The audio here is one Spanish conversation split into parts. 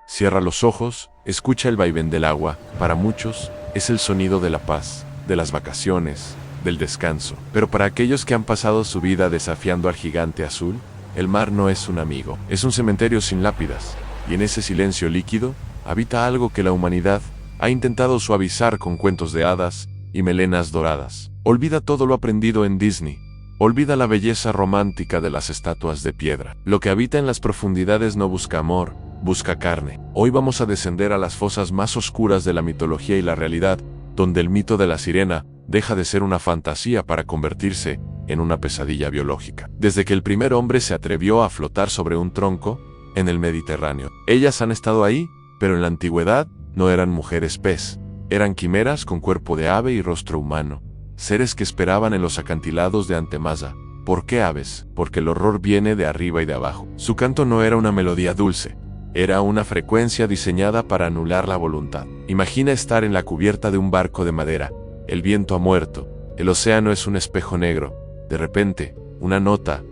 Cierra los ojos, escucha el vaivén del agua. Para muchos, es el sonido de la paz, de las vacaciones, del descanso. Pero para aquellos que han pasado su vida desafiando al gigante azul, el mar no es un amigo, es un cementerio sin lápidas. Y en ese silencio líquido, habita algo que la humanidad ha intentado suavizar con cuentos de hadas y melenas doradas. Olvida todo lo aprendido en Disney. Olvida la belleza romántica de las estatuas de piedra. Lo que habita en las profundidades no busca amor, busca carne. Hoy vamos a descender a las fosas más oscuras de la mitología y la realidad, donde el mito de la sirena deja de ser una fantasía para convertirse en una pesadilla biológica. Desde que el primer hombre se atrevió a flotar sobre un tronco en el Mediterráneo, ellas han estado ahí, pero en la antigüedad no eran mujeres pez, eran quimeras con cuerpo de ave y rostro humano, seres que esperaban en los acantilados de Antemasa. ¿Por qué aves? Porque el horror viene de arriba y de abajo. Su canto no era una melodía dulce, era una frecuencia diseñada para anular la voluntad. Imagina estar en la cubierta de un barco de madera. El viento ha muerto, el océano es un espejo negro. De repente, una nota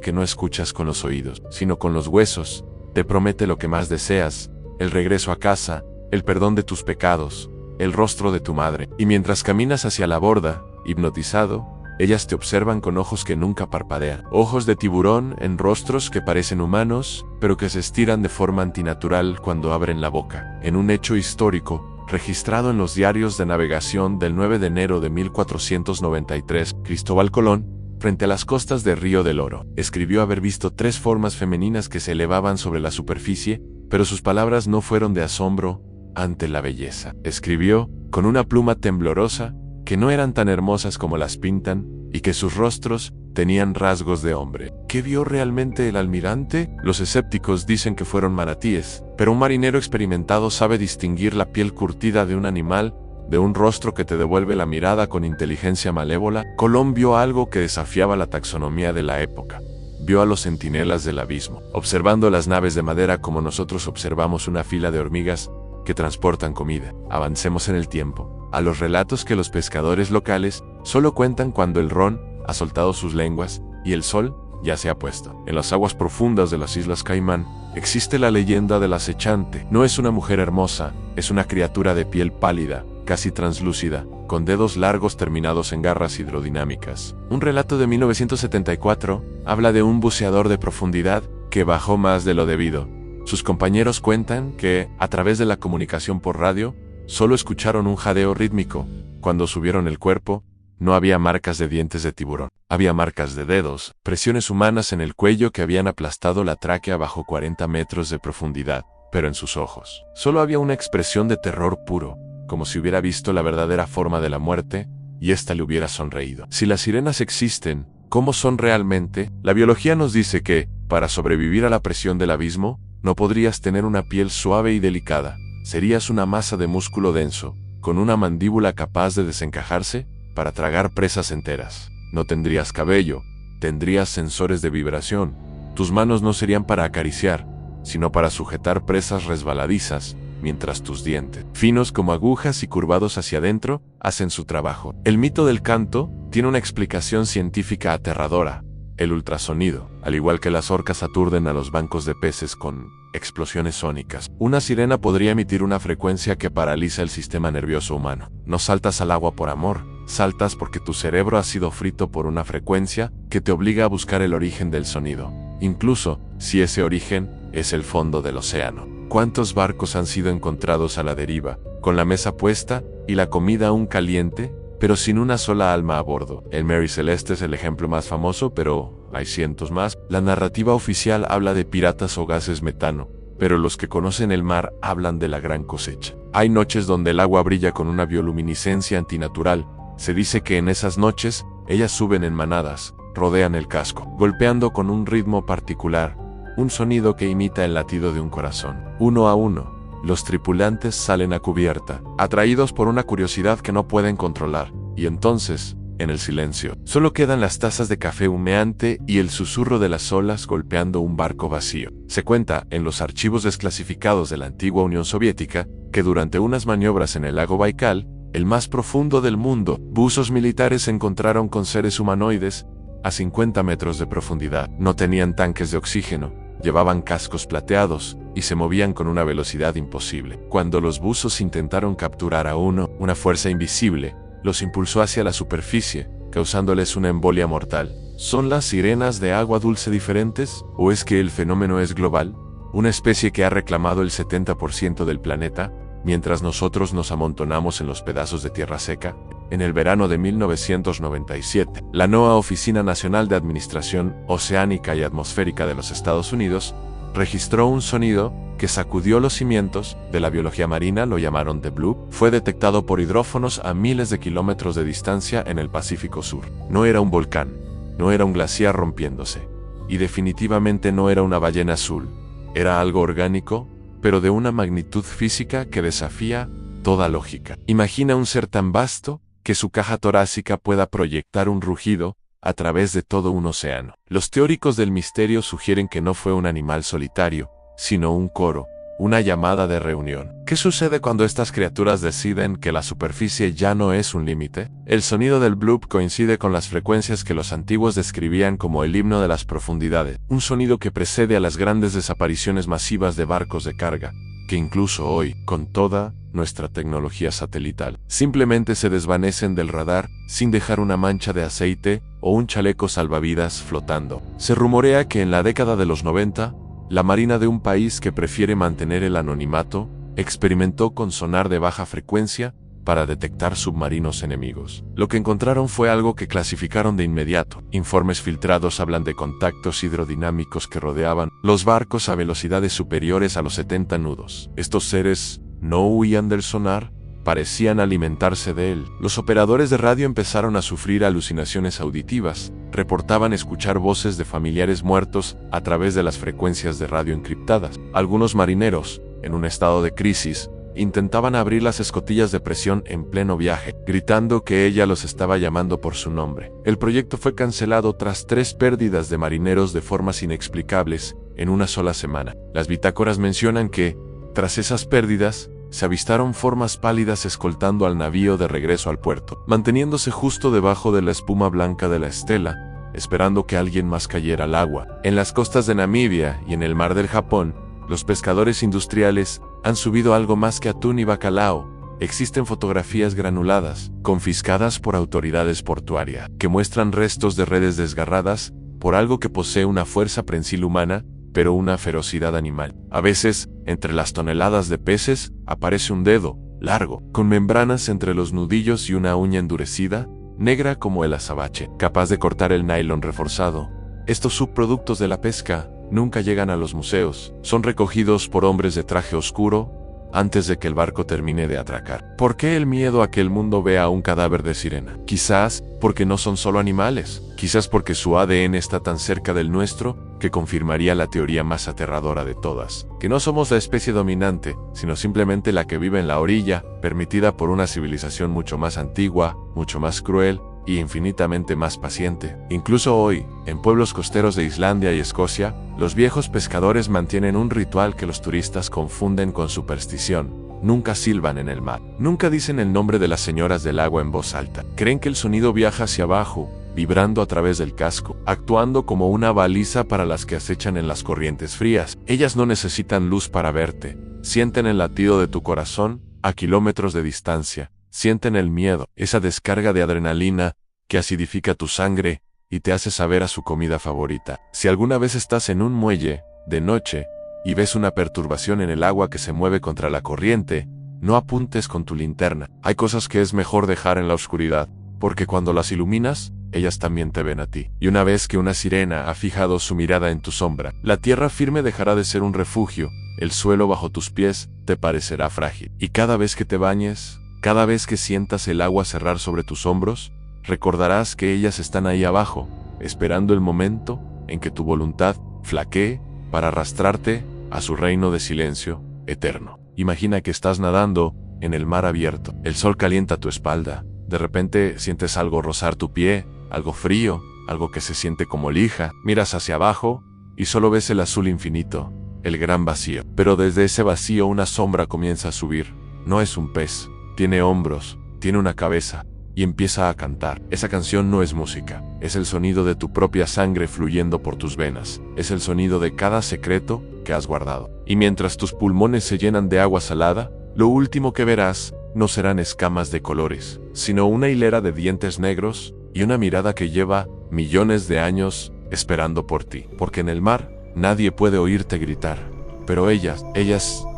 que no escuchas con los oídos, sino con los huesos, te promete lo que más deseas, el regreso a casa, el perdón de tus pecados, el rostro de tu madre. Y mientras caminas hacia la borda, hipnotizado, ellas te observan con ojos que nunca parpadean. Ojos de tiburón en rostros que parecen humanos, pero que se estiran de forma antinatural cuando abren la boca. En un hecho histórico, registrado en los diarios de navegación del 9 de enero de 1493, Cristóbal Colón, frente a las costas de Río del Oro, escribió haber visto 3 formas femeninas que se elevaban sobre la superficie, pero sus palabras no fueron de asombro ante la belleza. Escribió, con una pluma temblorosa, que no eran tan hermosas como las pintan, y que sus rostros tenían rasgos de hombre. ¿Qué vio realmente el almirante? Los escépticos dicen que fueron manatíes, pero un marinero experimentado sabe distinguir la piel curtida de un animal de un rostro que te devuelve la mirada con inteligencia malévola. Colón vio algo que desafiaba la taxonomía de la época. Vio a los centinelas del abismo, observando las naves de madera como nosotros observamos una fila de hormigas que transportan comida. Avancemos en el tiempo, a los relatos que los pescadores locales solo cuentan cuando el ron ha soltado sus lenguas y el sol ya se ha puesto. En las aguas profundas de las Islas Caimán existe la leyenda del acechante. No es una mujer hermosa, es una criatura de piel pálida, casi translúcida, con dedos largos terminados en garras hidrodinámicas. Un relato de 1974 habla de un buceador de profundidad que bajó más de lo debido. Sus compañeros cuentan que, a través de la comunicación por radio, solo escucharon un jadeo rítmico. Cuando subieron el cuerpo, no había marcas de dientes de tiburón. Había marcas de dedos, presiones humanas en el cuello que habían aplastado la tráquea bajo 40 metros de profundidad, pero en sus ojos solo había una expresión de terror puro, como si hubiera visto la verdadera forma de la muerte, y ésta le hubiera sonreído. Si las sirenas existen, ¿cómo son realmente? La biología nos dice que, para sobrevivir a la presión del abismo, no podrías tener una piel suave y delicada. Serías una masa de músculo denso, con una mandíbula capaz de desencajarse para tragar presas enteras. No tendrías cabello, tendrías sensores de vibración. Tus manos no serían para acariciar, sino para sujetar presas resbaladizas, mientras tus dientes, finos como agujas y curvados hacia adentro, hacen su trabajo. El mito del canto tiene una explicación científica aterradora: el ultrasonido. Al igual que las orcas aturden a los bancos de peces con explosiones sónicas, una sirena podría emitir una frecuencia que paraliza el sistema nervioso humano. No saltas al agua por amor, saltas porque tu cerebro ha sido frito por una frecuencia que te obliga a buscar el origen del sonido, incluso si ese origen es el fondo del océano. ¿Cuántos barcos han sido encontrados a la deriva, con la mesa puesta y la comida aún caliente, pero sin una sola alma a bordo? El Mary Celeste es el ejemplo más famoso, pero hay cientos más. La narrativa oficial habla de piratas o gases metano, pero los que conocen el mar hablan de la gran cosecha. Hay noches donde el agua brilla con una bioluminiscencia antinatural. Se dice que en esas noches, ellas suben en manadas, rodean el casco, golpeando con un ritmo particular, un sonido que imita el latido de un corazón. Uno a uno, los tripulantes salen a cubierta, atraídos por una curiosidad que no pueden controlar, y entonces, en el silencio, solo quedan las tazas de café humeante y el susurro de las olas golpeando un barco vacío. Se cuenta, en los archivos desclasificados de la antigua Unión Soviética, que durante unas maniobras en el lago Baikal, el más profundo del mundo, buzos militares se encontraron con seres humanoides a 50 metros de profundidad. No tenían tanques de oxígeno, llevaban cascos plateados y se movían con una velocidad imposible. Cuando los buzos intentaron capturar a uno, una fuerza invisible los impulsó hacia la superficie, causándoles una embolia mortal. ¿Son las sirenas de agua dulce diferentes? ¿O es que el fenómeno es global? Una especie que ha reclamado el 70% del planeta, mientras nosotros nos amontonamos en los pedazos de tierra seca. En el verano de 1997, la NOAA, Oficina Nacional de Administración Oceánica y Atmosférica de los Estados Unidos, registró un sonido que sacudió los cimientos de la biología marina, lo llamaron The Bloop. Fue detectado por hidrófonos a miles de kilómetros de distancia en el Pacífico Sur. No era un volcán, no era un glaciar rompiéndose, y definitivamente no era una ballena azul. Era algo orgánico, pero de una magnitud física que desafía toda lógica. Imagina un ser tan vasto que su caja torácica pueda proyectar un rugido a través de todo un océano. Los teóricos del misterio sugieren que no fue un animal solitario, sino un coro, una llamada de reunión. ¿Qué sucede cuando estas criaturas deciden que la superficie ya no es un límite? El sonido del bloop coincide con las frecuencias que los antiguos describían como el himno de las profundidades, un sonido que precede a las grandes desapariciones masivas de barcos de carga, que incluso hoy, con toda nuestra tecnología satelital, simplemente se desvanecen del radar sin dejar una mancha de aceite o un chaleco salvavidas flotando. Se rumorea que en la década de los 90, la marina de un país que prefiere mantener el anonimato experimentó con sonar de baja frecuencia para detectar submarinos enemigos. Lo que encontraron fue algo que clasificaron de inmediato. Informes filtrados hablan de contactos hidrodinámicos que rodeaban los barcos a velocidades superiores a los 70 nudos. Estos seres no huían del sonar, parecían alimentarse de él. Los operadores de radio empezaron a sufrir alucinaciones auditivas, reportaban escuchar voces de familiares muertos a través de las frecuencias de radio encriptadas. Algunos marineros, en un estado de crisis, intentaban abrir las escotillas de presión en pleno viaje, gritando que ella los estaba llamando por su nombre. El proyecto fue cancelado tras 3 pérdidas de marineros de formas inexplicables en una sola semana. Las bitácoras mencionan que, tras esas pérdidas, se avistaron formas pálidas escoltando al navío de regreso al puerto, manteniéndose justo debajo de la espuma blanca de la estela, esperando que alguien más cayera al agua. En las costas de Namibia y en el mar del Japón, los pescadores industriales han subido algo más que atún y bacalao. Existen fotografías granuladas, confiscadas por autoridades portuarias, que muestran restos de redes desgarradas por algo que posee una fuerza prensil humana, pero una ferocidad animal. A veces, entre las toneladas de peces, aparece un dedo, largo, con membranas entre los nudillos y una uña endurecida, negra como el azabache, capaz de cortar el nylon reforzado. Estos subproductos de la pesca nunca llegan a los museos, son recogidos por hombres de traje oscuro antes de que el barco termine de atracar. ¿Por qué el miedo a que el mundo vea un cadáver de sirena? Quizás porque no son solo animales, quizás porque su ADN está tan cerca del nuestro que confirmaría la teoría más aterradora de todas, que no somos la especie dominante, sino simplemente la que vive en la orilla, permitida por una civilización mucho más antigua, mucho más cruel y infinitamente más paciente. Incluso hoy, en pueblos costeros de Islandia y Escocia, los viejos pescadores mantienen un ritual que los turistas confunden con superstición. Nunca silban en el mar. Nunca dicen el nombre de las señoras del agua en voz alta. Creen que el sonido viaja hacia abajo, vibrando a través del casco, actuando como una baliza para las que acechan en las corrientes frías. Ellas no necesitan luz para verte. Sienten el latido de tu corazón a kilómetros de distancia. Sienten el miedo, esa descarga de adrenalina que acidifica tu sangre y te hace saber a su comida favorita. Si alguna vez estás en un muelle, de noche, y ves una perturbación en el agua que se mueve contra la corriente, no apuntes con tu linterna. Hay cosas que es mejor dejar en la oscuridad, porque cuando las iluminas, ellas también te ven a ti. Y una vez que una sirena ha fijado su mirada en tu sombra, la tierra firme dejará de ser un refugio, el suelo bajo tus pies te parecerá frágil. Y cada vez que te bañes, cada vez que sientas el agua cerrar sobre tus hombros, recordarás que ellas están ahí abajo, esperando el momento en que tu voluntad flaquee para arrastrarte a su reino de silencio eterno. Imagina que estás nadando en el mar abierto. El sol calienta tu espalda. De repente sientes algo rozar tu pie, algo frío, algo que se siente como lija. Miras hacia abajo y solo ves el azul infinito, el gran vacío. Pero desde ese vacío una sombra comienza a subir. No es un pez. Tiene hombros, tiene una cabeza, y empieza a cantar. Esa canción no es música, es el sonido de tu propia sangre fluyendo por tus venas, es el sonido de cada secreto que has guardado. Y mientras tus pulmones se llenan de agua salada, lo último que verás no serán escamas de colores, sino una hilera de dientes negros y una mirada que lleva millones de años esperando por ti. Porque en el mar nadie puede oírte gritar, pero ellas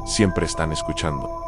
siempre están escuchando.